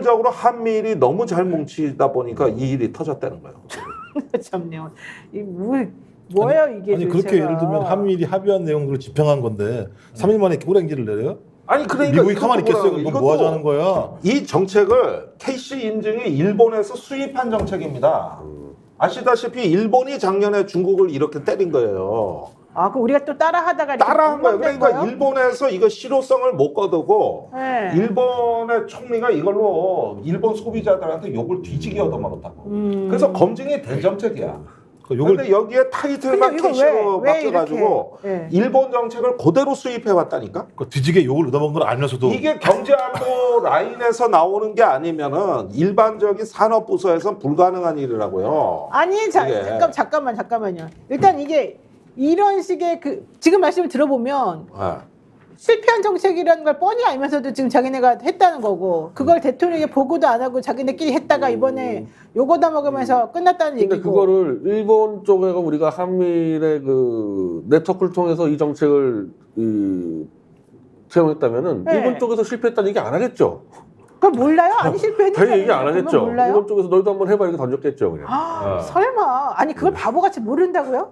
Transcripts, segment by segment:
실질적으로 한미일이 너무 잘 뭉치다 보니까 이 일이 터졌다는 거예요. 참네요. 뭐예요 이게? 아니 그렇게 예를 들면 한미일이 합의한 내용들을 집행한 건데 3일 만에 이렇게 꼬랭지를 내려요? 아니 그러니까 미국이 가만히 있겠어요? 이건 뭐 하자는 거야? 이 정책을 KC 인증이 일본에서 수입한 정책입니다. 아시다시피 일본이 작년에 중국을 이렇게 때린 거예요. 아, 그 우리가 또 따라하다가 이렇게 따라한 거예요. 그러니까 거예요? 일본에서 이거 실효성을 못 거두고 네. 일본의 총리가 이걸로 일본 소비자들한테 욕을 뒤지게 얻어먹었다고. 그래서 검증이 된 정책이야. 그런데 여기에 타이틀만 근데 이거 캐시로 왜 맡겨가지고 이렇게, 네. 일본 정책을 그대로 수입해왔다니까? 그 뒤지게 욕을 얻어먹은 건 알면서도 이게 경제안보 라인에서 나오는 게 아니면은 일반적인 산업부서에서 불가능한 일이라고요. 아니 이게. 잠깐만요. 일단 이게 이런 식의 지금 말씀을 들어보면 네. 실패한 정책이라는 걸 뻔히 알면서도 지금 자기네가 했다는 거고 그걸 대통령에게 보고도 안 하고 자기네끼리 했다가 이번에 요거 다 먹으면서 끝났다는 근데 얘기고. 그거를 일본 쪽에 우리가 한미일의 그 네트워크를 통해서 이 정책을 채용했다면은 네. 일본 쪽에서 실패했다는 얘기 안 하겠죠. 그걸 몰라요? 아니 실패했는지 별 얘기 안 하겠죠. 몰라요? 일본 쪽에서 너희도 한번 해봐 이렇게 던졌겠죠 그냥. 설마. 아니 그걸 바보같이 모른다고요?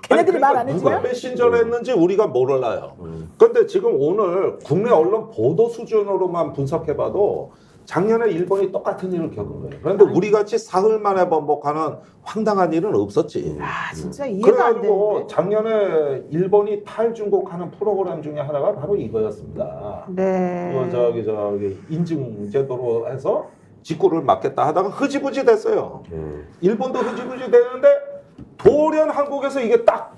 걔네들이 말 안 누가 해줘요? 메신저를 했는지 우리가 몰라요. 그런데 지금 오늘 국내 언론 보도 수준으로만 분석해봐도 작년에 일본이 똑같은 일을 겪은 거예요. 그런데 우리 같이 사흘 만에 번복하는 황당한 일은 없었지. 아 진짜 이해가 안 그래가지고 되는데. 작년에 일본이 탈중국하는 프로그램 중에 하나가 바로 이거였습니다. 네. 저기 인증 제도로 해서 직구를 막겠다 하다가 흐지부지 됐어요. 일본도 흐지부지 되는데 돌연 한국에서 이게 딱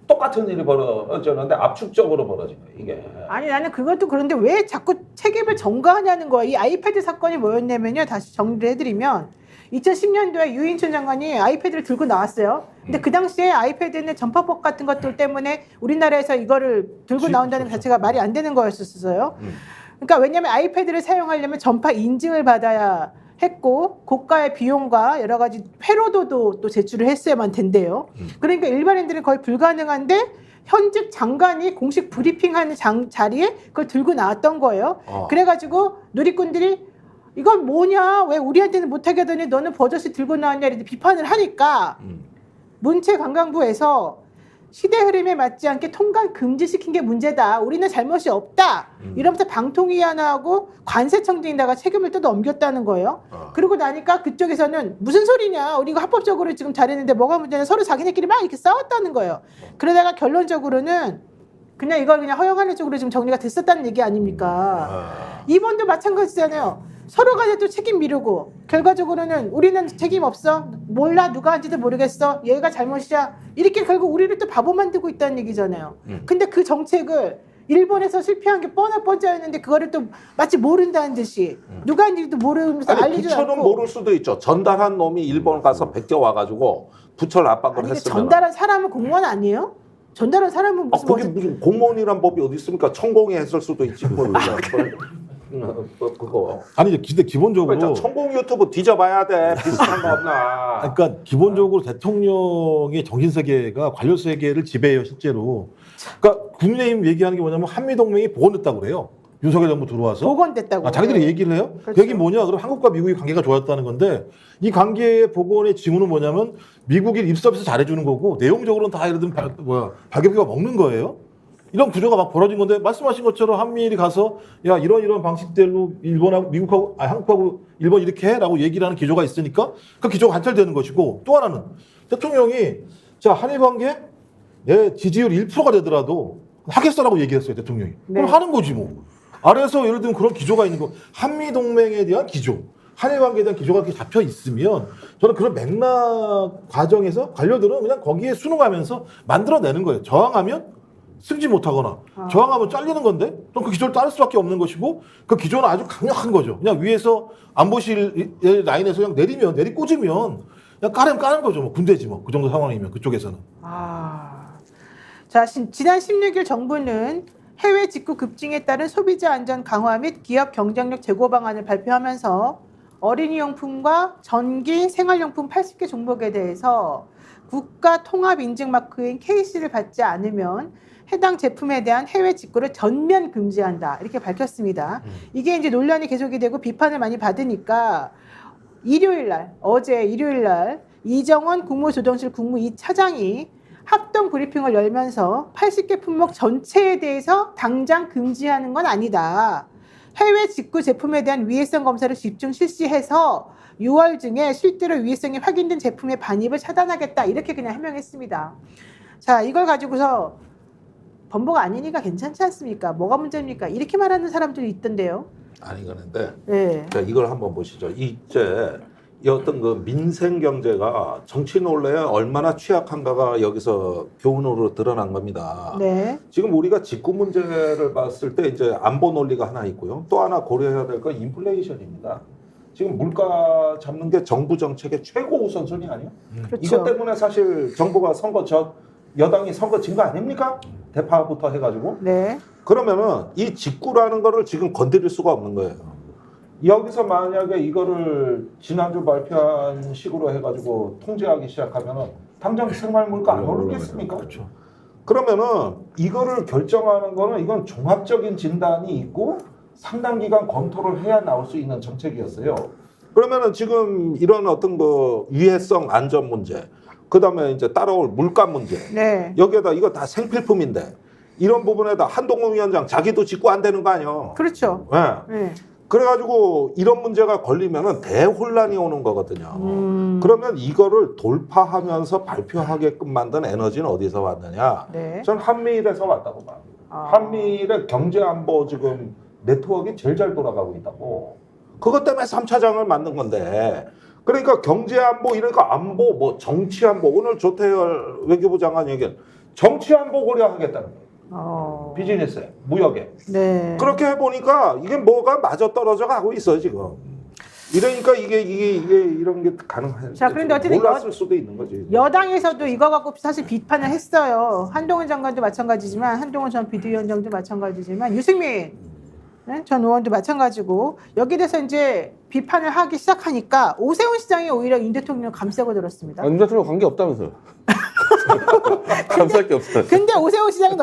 똑같은 일이 벌어졌는데 압축적으로 벌어진 거예요, 이게. 아니 나는 그것도 그런데 왜 자꾸 책임을 전가하냐는 거야. 이 아이패드 사건이 뭐였냐면요. 다시 정리를 해드리면 2010년도에 유인촌 장관이 아이패드를 들고 나왔어요. 근데 그 당시에 아이패드는 전파법 같은 것들 때문에 우리나라에서 이거를 들고 나온다는 것 자체가 말이 안 되는 거였었어요. 그러니까 왜냐하면 아이패드를 사용하려면 전파 인증을 받아야 했고 고가의 비용과 여러 가지 회로도도 또 제출을 했어야만 된대요. 그러니까 일반인들은 거의 불가능한데 현직 장관이 공식 브리핑하는 자리에 그걸 들고 나왔던 거예요. 그래가지고 누리꾼들이 이건 뭐냐, 왜 우리한테는 못하게 하더니 너는 버젓이 들고 나왔냐 이렇게 비판을 하니까 문체관광부에서 시대 흐름에 맞지 않게 통관 금지시킨 게 문제다. 우리는 잘못이 없다. 이러면서 방통위원회하고 관세청장에다가 책임을 또 넘겼다는 거예요. 그러고 나니까 그쪽에서는 무슨 소리냐. 우리가 합법적으로 지금 잘했는데 뭐가 문제냐. 서로 자기네끼리 막 이렇게 싸웠다는 거예요. 그러다가 결론적으로는 그냥 이걸 그냥 허용하는 쪽으로 지금 정리가 됐었다는 얘기 아닙니까? 이번도 마찬가지잖아요. 서로 간에 또 책임 미루고 결과적으로는 우리는 책임 없어, 몰라, 누가 한지도 모르겠어, 얘가 잘못이야, 이렇게 결국 우리를 또 바보 만들고 있다는 얘기잖아요. 근데 그 정책을 일본에서 실패한 게 뻔했는데 그거를 또 마치 모른다는 듯이 누가 한지도 모르면서 알리지 부처는 않고. 모를 수도 있죠. 전달한 놈이 일본 가서 베껴 와가지고 부처를 압박을 아니, 했으면. 전달한 사람은 공무원 아니에요? 전달한 사람은 무슨 거기 무슨 공무원이란 법이 어디 있습니까? 천공이 했을 수도 있지. 그거. 아니 근데 기본적으로 그러니까 천공 유튜브 뒤져봐야 돼. 비슷한 거 없나. 그러니까 기본적으로 대통령의 정신 세계가 관료 세계를 지배해요 실제로. 그러니까 국민의힘 얘기하는 게 뭐냐면 한미 동맹이 복원됐다고 그래요. 윤석열 정부 들어와서. 복원됐다고. 자기들이 얘기를 해요. 그렇죠. 그게 뭐냐? 그럼 한국과 미국이 관계가 좋았다는 건데 이 관계의 복원의 징후는 뭐냐면 미국이 립서비스 잘해주는 거고 내용적으로는 다 예를 들면 박영기가 먹는 거예요. 이런 구조가 막 벌어진 건데 말씀하신 것처럼 한미일이 가서 야 이런 방식대로 일본하고 미국하고 한국하고 일본 이렇게 해라고 얘기를 하는 기조가 있으니까 그 기조가 관철되는 것이고 또 하나는 대통령이 자 한일 관계 내 지지율 1%가 되더라도 하겠어라고 얘기했어요 대통령이. 네. 그럼 하는 거지 뭐. 아래에서 예를 들면 그런 기조가 있는 거 한미 동맹에 대한 기조 한일 관계에 대한 기조가 이렇게 잡혀 있으면 저는 그런 맥락 과정에서 관료들은 그냥 거기에 순응하면서 만들어내는 거예요. 저항하면 승지 못하거나 저항하면 잘리는 건데 그럼 그 기조를 따를 수밖에 없는 것이고 그 기조는 아주 강력한 거죠. 그냥 위에서 안보실 라인에서 그냥 내리꽂으면 그냥 까면 까는 거죠. 뭐 군대지 뭐 그 정도 상황이면 그쪽에서는. 자, 지난 16일 정부는 해외 직구 급증에 따른 소비자 안전 강화 및 기업 경쟁력 제고 방안을 발표하면서 어린이용품과 전기, 생활용품 80개 종목에 대해서 국가 통합 인증 마크인 KC를 받지 않으면 해당 제품에 대한 해외 직구를 전면 금지한다 이렇게 밝혔습니다. 이게 이제 논란이 계속이 되고 비판을 많이 받으니까 어제 일요일 날 이정원 국무조정실 국무 2차장이 합동 브리핑을 열면서 80개 품목 전체에 대해서 당장 금지하는 건 아니다. 해외 직구 제품에 대한 위해성 검사를 집중 실시해서 6월 중에 실제로 위해성이 확인된 제품의 반입을 차단하겠다. 이렇게 그냥 해명했습니다. 자, 이걸 가지고서 범법 아니니까 괜찮지 않습니까? 뭐가 문제입니까? 이렇게 말하는 사람들이 있던데요. 아니 그런데 네. 자, 이걸 한번 보시죠. 이제 이 어떤 그 민생 경제가 정치 논리에 얼마나 취약한가가 여기서 교훈으로 드러난 겁니다. 네. 지금 우리가 직구 문제를 봤을 때 이제 안보 논리가 하나 있고요. 또 하나 고려해야 될 건 인플레이션입니다. 지금 물가 잡는 게 정부 정책의 최고 우선순위 아니에요? 그렇죠. 이것 때문에 사실 정부가 여당이 선거 진 거 아닙니까? 대파부터 해가지고. 네. 그러면은 이 직구라는 거를 지금 건드릴 수가 없는 거예요. 여기서 만약에 이거를 지난주 발표한 식으로 해가지고 통제하기 시작하면은 당장 생활 물가 안 오르겠습니까? 그렇죠. 그러면은 이거를 결정하는 거는 이건 종합적인 진단이 있고 상당 기간 검토를 해야 나올 수 있는 정책이었어요. 그러면은 지금 이런 어떤 그 위해성 안전 문제, 그 다음에 이제 따라올 물가 문제, 네. 여기에다 이거 다 생필품인데 이런 부분에다 한동훈 위원장 자기도 직구 안 되는 거 아니에요? 그렇죠. 네. 네. 그래가지고 이런 문제가 걸리면은 대혼란이 오는 거거든요. 그러면 이거를 돌파하면서 발표하게끔 만든 에너지는 어디서 왔느냐? 네. 전 한미일에서 왔다고 봐요. 아. 한미일의 경제안보 지금 네트워크가 제일 잘 돌아가고 있다고. 그것 때문에 3차장을 만든 건데. 그러니까 경제안보 이러니까 안보 뭐 정치안보 오늘 조태열 외교부 장관 얘기는 정치안보 고려하겠다는 거예요. 비즈니스에 무역에. 네. 그렇게 해보니까 이게 뭐가 맞아 떨어져 가고 있어요 지금. 이러니까 이게 이런 게 가능한. 자, 그런데 어쨌든 몰랐을 수도 있는 거지. 여당에서도 이거 갖고 사실 비판을 했어요. 한동훈 장관도 마찬가지지만 한동훈 전 비대위원장도 마찬가지지만 유승민 전 의원도 마찬가지고 여기에 대해서 이제 비판을 하기 시작하니까 오세훈 시장이 오히려 윤 대통령을 감싸고 들었습니다. 윤 대통령 관계 없다면서요. 감쌀 게 없어요. 근데 오세훈 시장은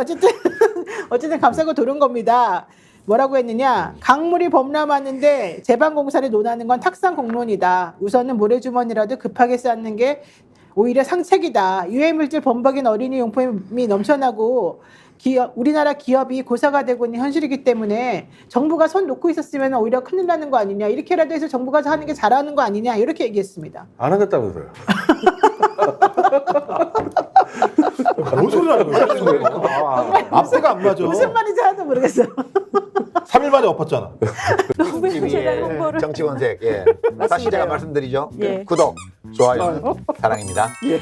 어쨌든 감싸고 도는 겁니다. 뭐라고 했느냐? 강물이 범람하는데 제방공사를 논하는 건 탁상 공론이다. 우선은 모래주머니라도 급하게 쌓는 게 오히려 상책이다. 유해물질 범벅인 어린이 용품이 넘쳐나고 우리나라 기업이 고사가 되고 있는 현실이기 때문에 정부가 손 놓고 있었으면 오히려 큰일 나는 거 아니냐. 이렇게라도 해서 정부가 하는 게 잘하는 거 아니냐. 이렇게 얘기했습니다. 안 하겠다면서요. 뭔 소리 하는 거야? 앞뒤가 안 맞아. 무슨 말인지 하나도 모르겠어요. 3일 만에 엎었잖아. 너무 제가 TV의 홍보를. 정치권색. 예. 다시 제가 말씀드리죠. 예. 구독, 좋아요, 사랑입니다. 예.